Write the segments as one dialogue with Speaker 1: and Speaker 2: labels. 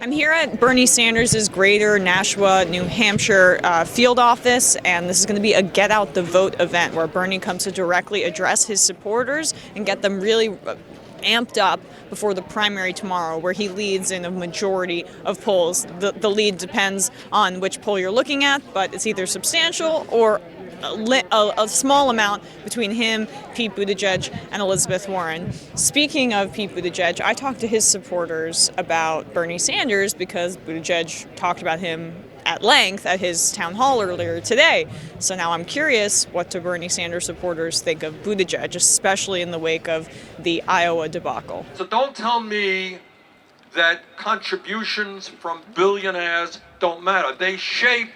Speaker 1: I'm here at Bernie Sanders' Greater Nashua, New Hampshire field office, and this is going to be a Get Out the Vote event where Bernie comes to directly address his supporters and get them really amped up before the primary tomorrow, where he leads in a majority of polls. The lead depends on which poll you're looking at, but it's either substantial or a small amount between him, Pete Buttigieg, and Elizabeth Warren. Speaking of Pete Buttigieg, I talked to his supporters about Bernie Sanders because Buttigieg talked about him at length at his town hall earlier today. So now I'm curious, what do Bernie Sanders supporters think of Buttigieg, especially in the wake of the Iowa debacle?
Speaker 2: So don't tell me that contributions from billionaires don't matter. They shape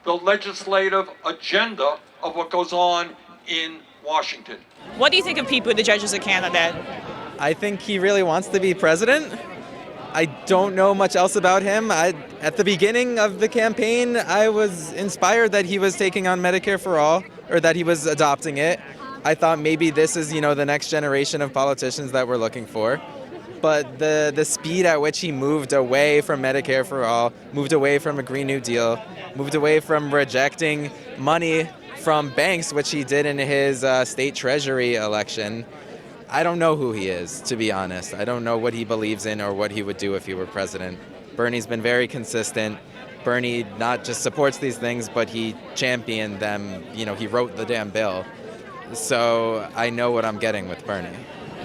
Speaker 2: the legislative agenda of what goes on in Washington.
Speaker 1: What do you think of Pete Buttigieg as a candidate?
Speaker 3: I think he really wants to be president. I don't know much else about him. At the beginning of the campaign, I was inspired that he was taking on Medicare for all, or that he was adopting it. I thought maybe this is, the next generation of politicians that we're looking for. But the speed at which he moved away from Medicare for all, moved away from a Green New Deal, moved away from rejecting money from banks, which he did in his state treasury election. I don't know who he is, to be honest. I don't know what he believes in or what he would do if he were president. Bernie's been very consistent. Bernie not just supports these things, but he championed them. He wrote the damn bill. So I know what I'm getting with Bernie.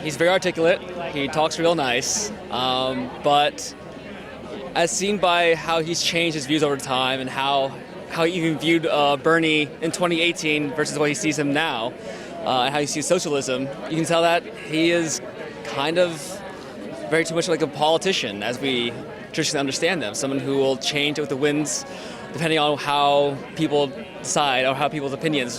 Speaker 4: He's very articulate. He talks real nice. But as seen by how he's changed his views over time and how he even viewed Bernie in 2018 versus the way he sees him now, and how he sees socialism, you can tell that he is kind of very too much like a politician as we traditionally understand them, someone who will change with the winds depending on how people decide or how people's opinions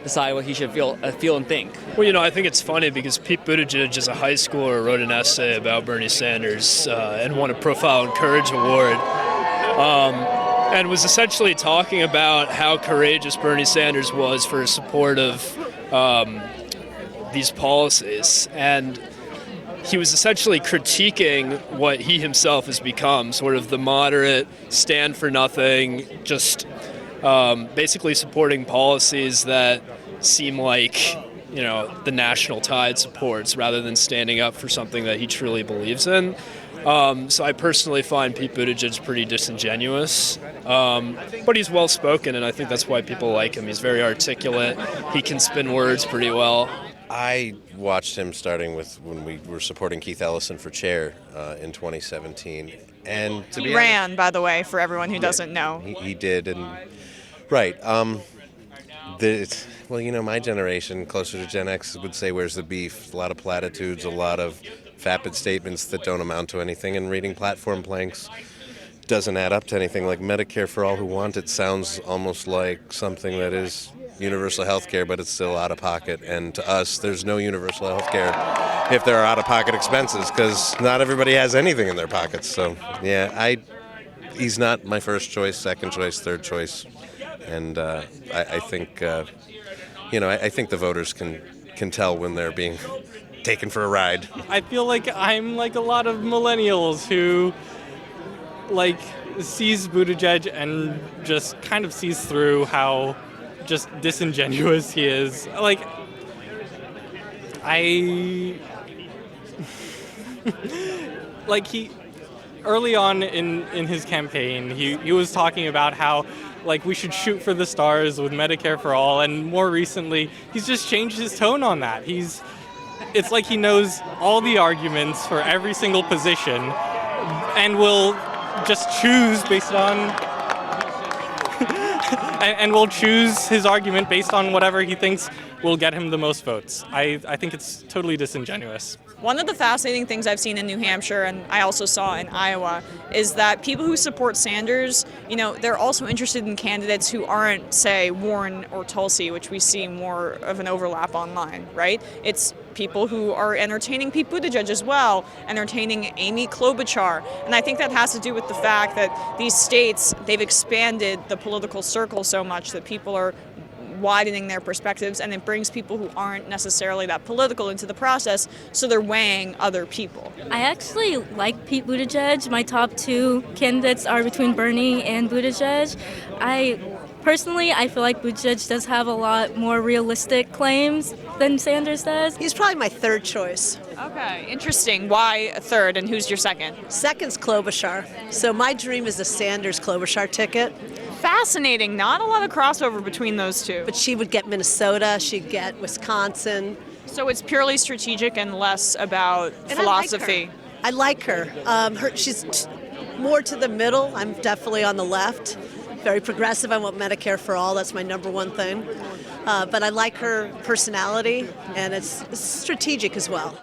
Speaker 4: decide what he should feel and think.
Speaker 5: Well, I think it's funny because Pete Buttigieg, as a high schooler, wrote an essay about Bernie Sanders and won a Profile in Courage award, and was essentially talking about how courageous Bernie Sanders was for his support of these policies. And he was essentially critiquing what he himself has become, sort of the moderate, stand for nothing, just basically supporting policies that seem like, the national tide supports rather than standing up for something that he truly believes in. So I personally find Pete Buttigieg pretty disingenuous, but he's well-spoken, and I think that's why people like him. He's very articulate. He can spin words pretty well.
Speaker 6: I watched him starting with when we were supporting Keith Ellison for chair in 2017. And
Speaker 1: he ran, by the way, for everyone who doesn't know.
Speaker 6: He did, and right. My generation, closer to Gen X, would say, where's the beef? A lot of platitudes, a lot of vapid statements that don't amount to anything, and reading platform planks doesn't add up to anything. Like Medicare for all who want it sounds almost like something that is universal health care, but it's still out of pocket. And to us, there's no universal health care if there are out-of-pocket expenses, because not everybody has anything in their pockets. So, he's not my first choice, second choice, third choice. And I think, I think the voters can tell when they're being taken for a ride.
Speaker 7: I feel like I'm like a lot of millennials who sees Buttigieg and just kind of sees through how just disingenuous he is. He early on in his campaign, he was talking about how we should shoot for the stars with Medicare for all, and more recently he's just changed his tone on that. It's like he knows all the arguments for every single position and will just choose based on and will choose his argument based on whatever he thinks will get him the most votes. I think it's totally disingenuous.
Speaker 1: One of the fascinating things I've seen in New Hampshire, and I also saw in Iowa, is that people who support Sanders, they're also interested in candidates who aren't, say, Warren or Tulsi, which we see more of an overlap online, right? It's people who are entertaining Pete Buttigieg as well, entertaining Amy Klobuchar. And I think that has to do with the fact that these states, they've expanded the political circle so much that people are widening their perspectives, and it brings people who aren't necessarily that political into the process, so they're weighing other people.
Speaker 8: I actually like Pete Buttigieg. My top two candidates are between Bernie and Buttigieg. Personally, I feel like Buttigieg does have a lot more realistic claims than Sanders does.
Speaker 9: He's probably my third choice.
Speaker 1: Okay, interesting. Why a third, and who's your second?
Speaker 9: Second's Klobuchar. So my dream is a Sanders-Klobuchar ticket.
Speaker 1: Fascinating. Not a lot of crossover between those two.
Speaker 9: But she would get Minnesota, she'd get Wisconsin.
Speaker 1: So it's purely strategic and less about
Speaker 9: And
Speaker 1: philosophy.
Speaker 9: I like her. She's more to the middle. I'm definitely on the left. Very progressive. I want Medicare for all. That's my number one thing. But I like her personality, and it's strategic as well.